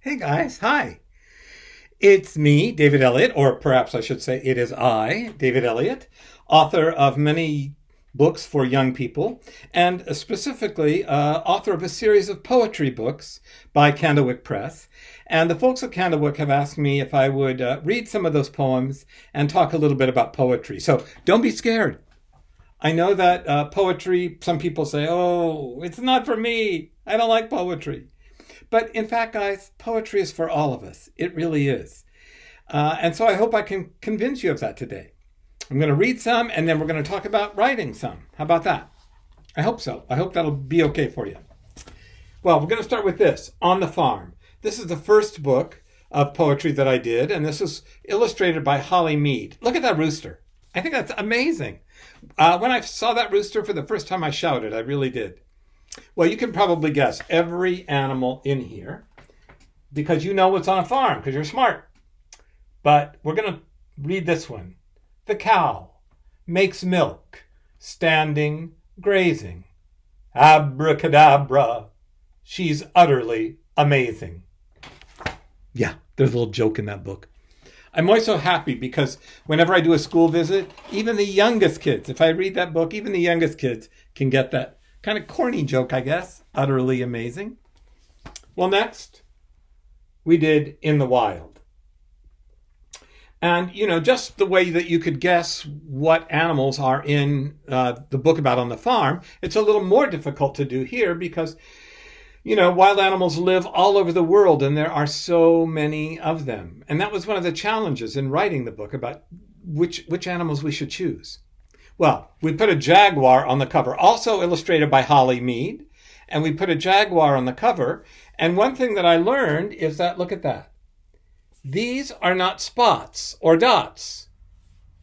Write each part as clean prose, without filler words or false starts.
Hey guys, hi. It's me, David Elliott, or perhaps I should say it is I, David Elliott, author of many books for young people, and specifically author of a series of poetry books by Candlewick Press. And the folks at Candlewick have asked me if I would read some of those poems and talk a little bit about poetry. So don't be scared. I know that poetry, some people say, oh, it's not for me. I don't like poetry. But in fact, guys, poetry is for all of us. It really is. And so I hope I can convince you of that today. I'm going to read some, and then we're going to talk about writing some. How about that? I hope so. I hope that'll be okay for you. Well, we're going to start with this, On the Farm. This is the first book of poetry that I did, and this is illustrated by Holly Mead. Look at that rooster. I think that's amazing. When I saw that rooster for the first time, I shouted. I really did. Well, you can probably guess every animal in here because you know what's on a farm because you're smart. But we're going to read this one. The cow makes milk, standing, grazing. Abracadabra, she's utterly amazing. Yeah, there's a little joke in that book. I'm always so happy because whenever I do a school visit, even the youngest kids, if I read that book, even the youngest kids can get that kind of corny joke, I guess. Utterly amazing. Well, next, we did In the Wild. And, just the way that you could guess what animals are in the book about On the Farm, it's a little more difficult to do here because, wild animals live all over the world and there are so many of them. And that was one of the challenges in writing the book about which animals we should choose. Well, we put a jaguar on the cover, also illustrated by Holly Mead, and we put a jaguar on the cover. And one thing that I learned is that, look at that. These are not spots or dots.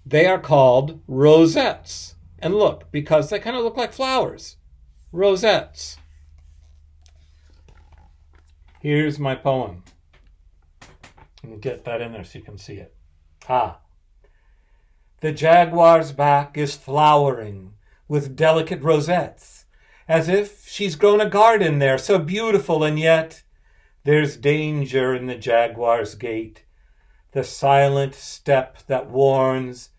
They are called rosettes. And look, because they kind of look like flowers. Rosettes. Here's my poem. Let me get that in there so you can see it. The jaguar's back is flowering with delicate rosettes, as if she's grown a garden there, so beautiful, and yet there's danger in the jaguar's gait, the silent step that warns,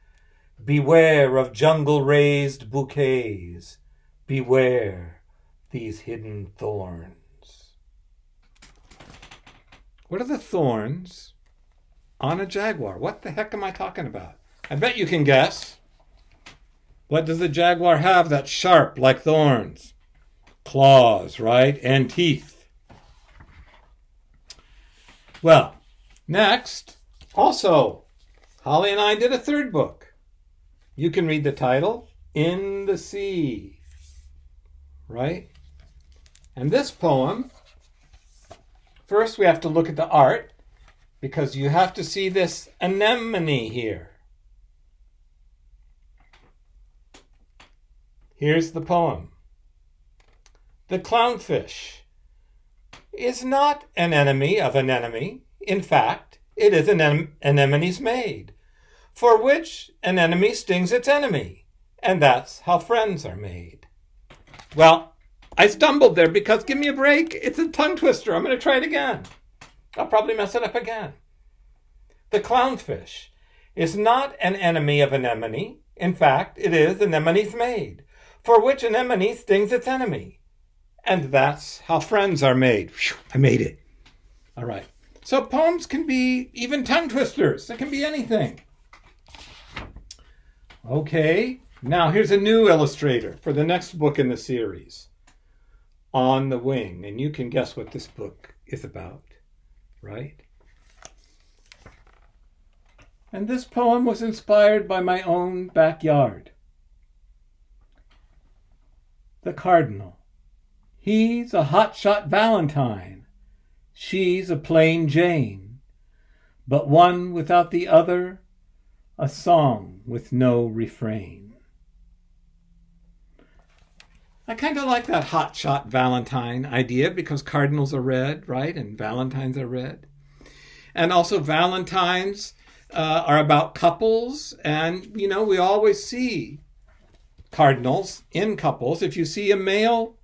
beware of jungle-raised bouquets, beware these hidden thorns. What are the thorns on a jaguar? What the heck am I talking about? I bet you can guess. What does the jaguar have that's sharp like thorns? Claws, right? And teeth. Well, next, also, Holly and I did a third book. You can read the title, In the Sea, right? And this poem, first we have to look at the art because you have to see this anemone here. Here's the poem. The clownfish is not an enemy of an enemy. In fact, it is an anemone's maid, for which an enemy stings its enemy, and that's how friends are made. Well, I stumbled there because give me a break. It's a tongue twister. I'm going to try it again. I'll probably mess it up again. The clownfish is not an enemy of an anemone. In fact, it is an anemone's maid, for which an anemone stings its enemy. And that's how friends are made. Whew, I made it. All right. So poems can be even tongue twisters. It can be anything. Okay. Now here's a new illustrator for the next book in the series, On the Wing. And you can guess what this book is about, right? And this poem was inspired by my own backyard. The cardinal. He's a hotshot Valentine. She's a plain Jane. But one without the other, a song with no refrain. I kind of like that hotshot Valentine idea because cardinals are red, right? And Valentines are red. And also Valentines are about couples. And, we always see cardinals in couples. If you see a male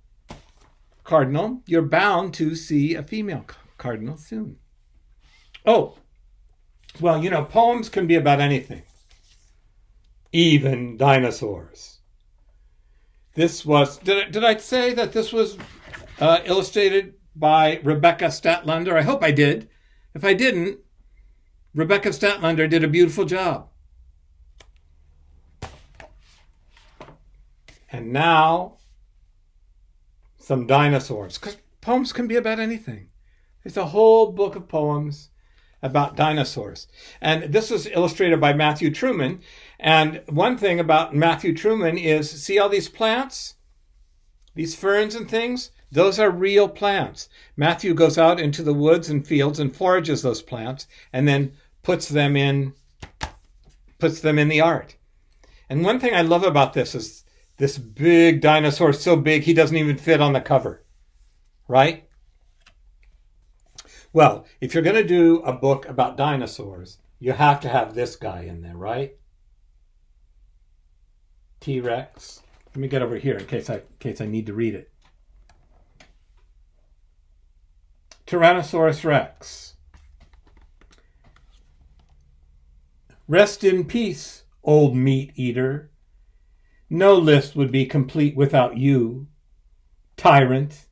cardinal, you're bound to see a female cardinal soon. Oh, well, poems can be about anything, even dinosaurs. This was, did I say that this was illustrated by Rebecca Statlander? I hope I did. If I didn't, Rebecca Statlander did a beautiful job. And now, some dinosaurs. Because poems can be about anything. There's a whole book of poems about dinosaurs. And this was illustrated by Matthew Trueman. And one thing about Matthew Trueman is, see all these plants? These ferns and things? Those are real plants. Matthew goes out into the woods and fields and forages those plants and then puts them in the art. And one thing I love about this is this big dinosaur, so big he doesn't even fit on the cover, right? Well, if you're going to do a book about dinosaurs, you have to have this guy in there, right? T-Rex. Let me get over here in case I need to read it. Tyrannosaurus Rex. Rest in peace, old meat eater. No list would be complete without you. Tyrant,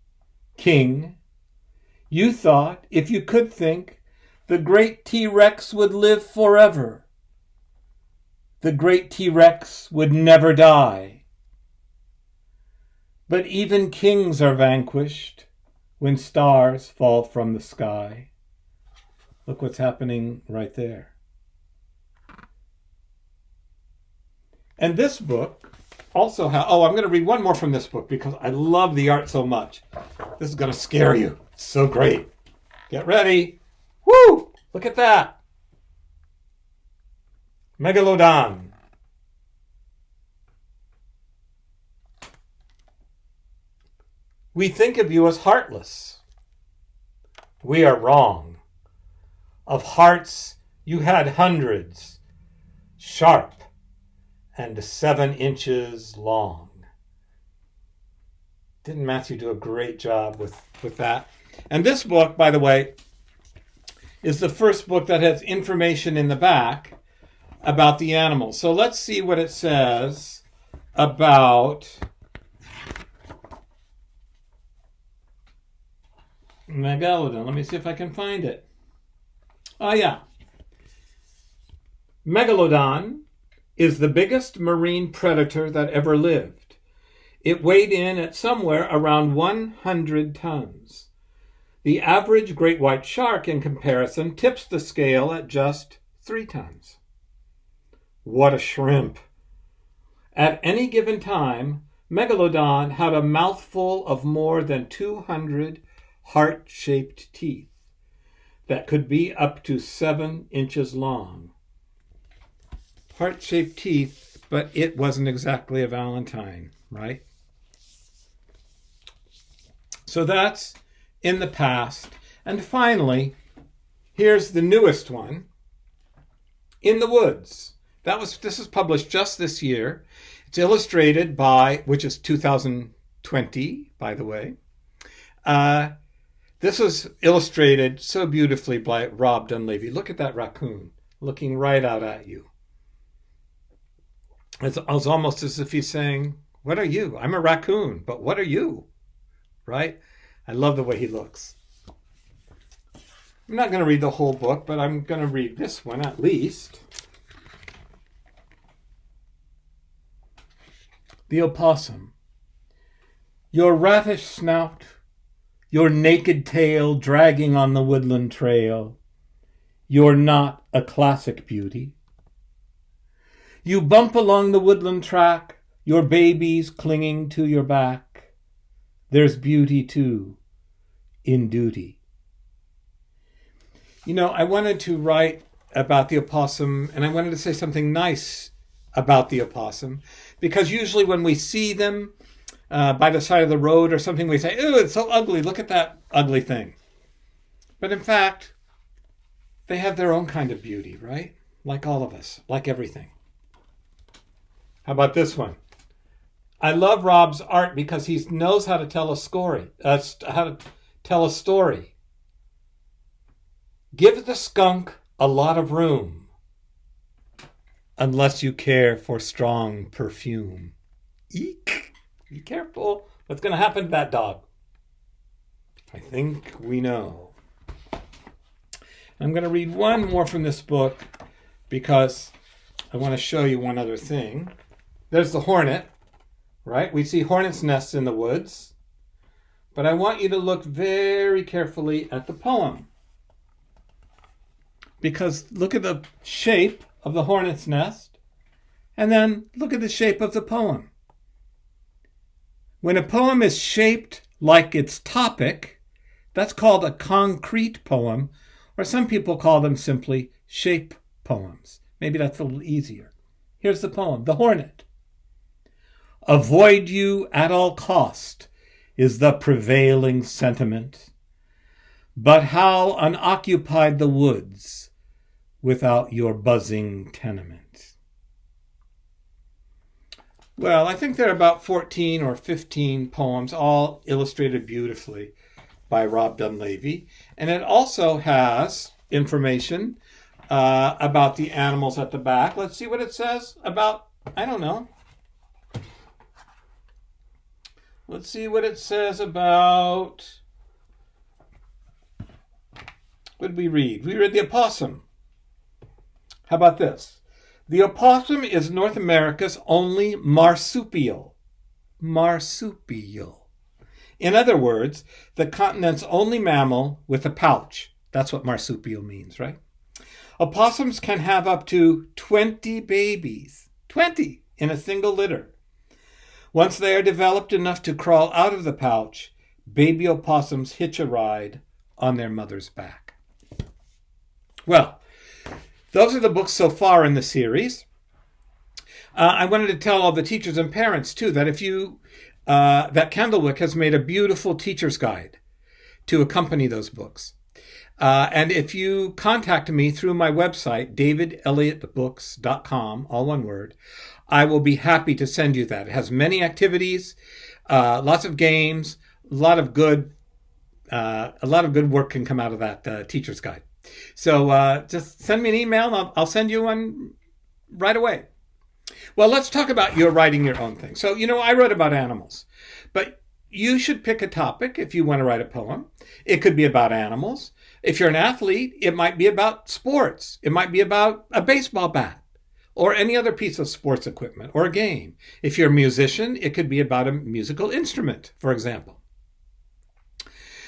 king. You thought, if you could think, the great T-Rex would live forever. The great T-Rex would never die. But even kings are vanquished when stars fall from the sky. Look what's happening right there. And this book also has... Oh, I'm going to read one more from this book because I love the art so much. This is going to scare you. It's so great. Get ready. Woo! Look at that. Megalodon. We think of you as heartless. We are wrong. Of hearts you had hundreds, sharp and 7 inches long. Didn't Matthew do a great job with that? And this book, by the way, is the first book that has information in the back about the animals. So let's see what it says about Megalodon. Let me see if I can find it. Oh, yeah. Megalodon is the biggest marine predator that ever lived. It weighed in at somewhere around 100 tons. The average great white shark, in comparison, tips the scale at just 3 tons. What a shrimp! At any given time, Megalodon had a mouthful of more than 200 heart-shaped teeth that could be up to 7 inches long. Heart-shaped teeth, but it wasn't exactly a Valentine, right? So that's in the past. And finally, here's the newest one, In the Woods. This is published just this year. It's illustrated by, which is 2020, by the way. This was illustrated so beautifully by Rob Dunlavey. Look at that raccoon looking right out at you. It's almost as if he's saying, what are you? I'm a raccoon, but what are you? Right? I love the way he looks. I'm not going to read the whole book, but I'm going to read this one at least. The Opossum. Your ratish snout, your naked tail dragging on the woodland trail. You're not a classic beauty. You bump along the woodland track, your babies clinging to your back. There's beauty, too, in duty. You know, I wanted to write about the opossum, and I wanted to say something nice about the opossum, because usually when we see them by the side of the road or something, we say, "Ew, it's so ugly, look at that ugly thing." But in fact, they have their own kind of beauty, right? Like all of us, like everything. How about this one? I love Rob's art because he knows how to tell a story. Give the skunk a lot of room, unless you care for strong perfume. Eek! Be careful. What's going to happen to that dog? I think we know. I'm going to read one more from this book because I want to show you one other thing. There's the hornet, right? We see hornets' nests in the woods. But I want you to look very carefully at the poem. Because look at the shape of the hornet's nest, and then look at the shape of the poem. When a poem is shaped like its topic, that's called a concrete poem, or some people call them simply shape poems. Maybe that's a little easier. Here's the poem, The Hornet. Avoid you at all cost is the prevailing sentiment, but how unoccupied the woods without your buzzing tenement. Well, I think there are about 14 or 15 poems, all illustrated beautifully by Rob Dunlavey. And it also has information about the animals at the back. Let's see what it says about, I don't know. Let's see what it says about, what did we read? We read the opossum. How about this? The opossum is North America's only marsupial. Marsupial. In other words, the continent's only mammal with a pouch. That's what marsupial means, right? Opossums can have up to 20 babies. 20 in a single litter. Once they are developed enough to crawl out of the pouch, baby opossums hitch a ride on their mother's back. Well, those are the books so far in the series. I wanted to tell all the teachers and parents, too, that that Candlewick has made a beautiful teacher's guide to accompany those books. And if you contact me through my website, davidelliottbooks.com, all one word, I will be happy to send you that. It has many activities, lots of games, a lot of good work can come out of that teacher's guide. So just send me an email and I'll send you one right away. Well, let's talk about your writing your own thing. So, I wrote about animals, but you should pick a topic if you want to write a poem. It could be about animals. If you're an athlete, it might be about sports. It might be about a baseball bat or any other piece of sports equipment or a game. If you're a musician, it could be about a musical instrument, for example.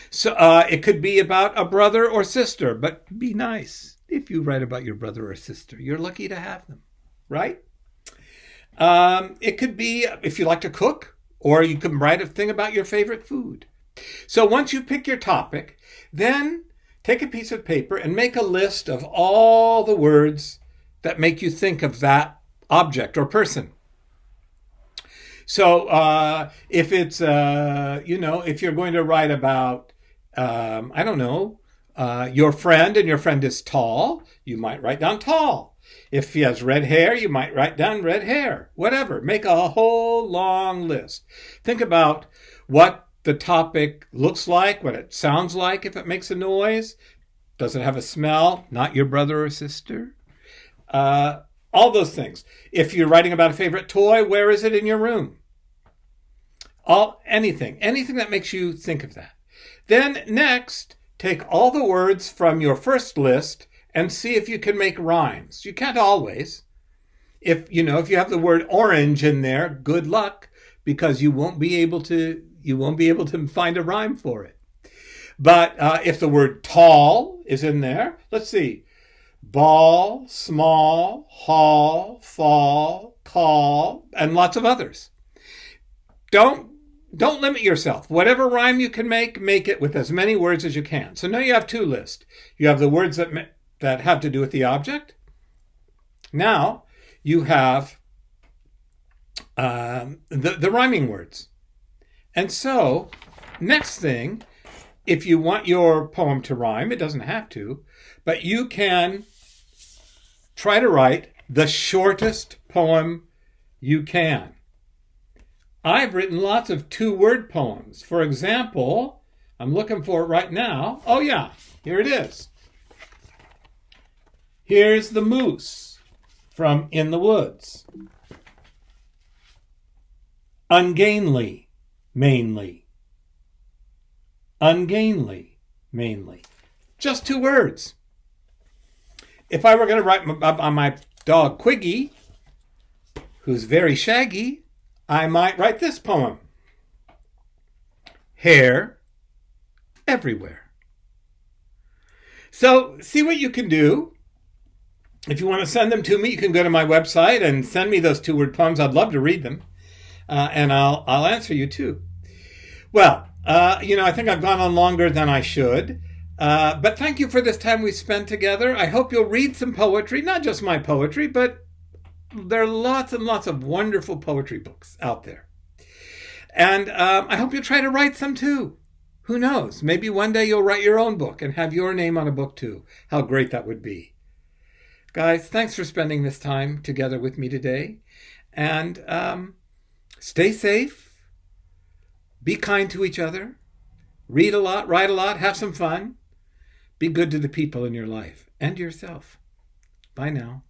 So it could be about a brother or sister, but be nice if you write about your brother or sister. You're lucky to have them, right? It could be if you like to cook, or you can write a thing about your favorite food. So once you pick your topic, then take a piece of paper and make a list of all the words that make you think of that object or person. So if it's, if you're going to write about, your friend and your friend is tall, you might write down tall. If he has red hair, you might write down red hair. Whatever. Make a whole long list. Think about what the topic looks like, what it sounds like if it makes a noise. Does it have a smell? Not your brother or sister. All those things. If you're writing about a favorite toy, where is it in your room? Anything that makes you think of that. Then next, take all the words from your first list and see if you can make rhymes. You can't always. If you have the word orange in there, good luck, because you won't be able to find a rhyme for it. But if the word tall is in there, let's see. Ball, small, haul, fall, call, and lots of others. Don't limit yourself. Whatever rhyme you can make it with as many words as you can. So now you have two lists. You have the words that have to do with the object. Now you have the rhyming words. And so next thing, if you want your poem to rhyme, it doesn't have to, but you can try to write the shortest poem you can. I've written lots of 2-word poems. For example, I'm looking for it right now. Oh yeah, here it is. Here's the moose from In the Woods. Ungainly, mainly. Ungainly, mainly. Just 2 words. If I were going to write on my dog Quiggy, who's very shaggy, I might write this poem. Hair everywhere. So see what you can do. If you want to send them to me, you can go to my website and send me those 2-word poems. I'd love to read them. And I'll answer you too. Well, I think I've gone on longer than I should. But thank you for this time we spent together. I hope you'll read some poetry, not just my poetry, but there are lots and lots of wonderful poetry books out there. And I hope you'll try to write some too. Who knows? Maybe one day you'll write your own book and have your name on a book too. How great that would be. Guys, thanks for spending this time together with me today. And stay safe. Be kind to each other. Read a lot, write a lot, have some fun. Be good to the people in your life and yourself. Bye now.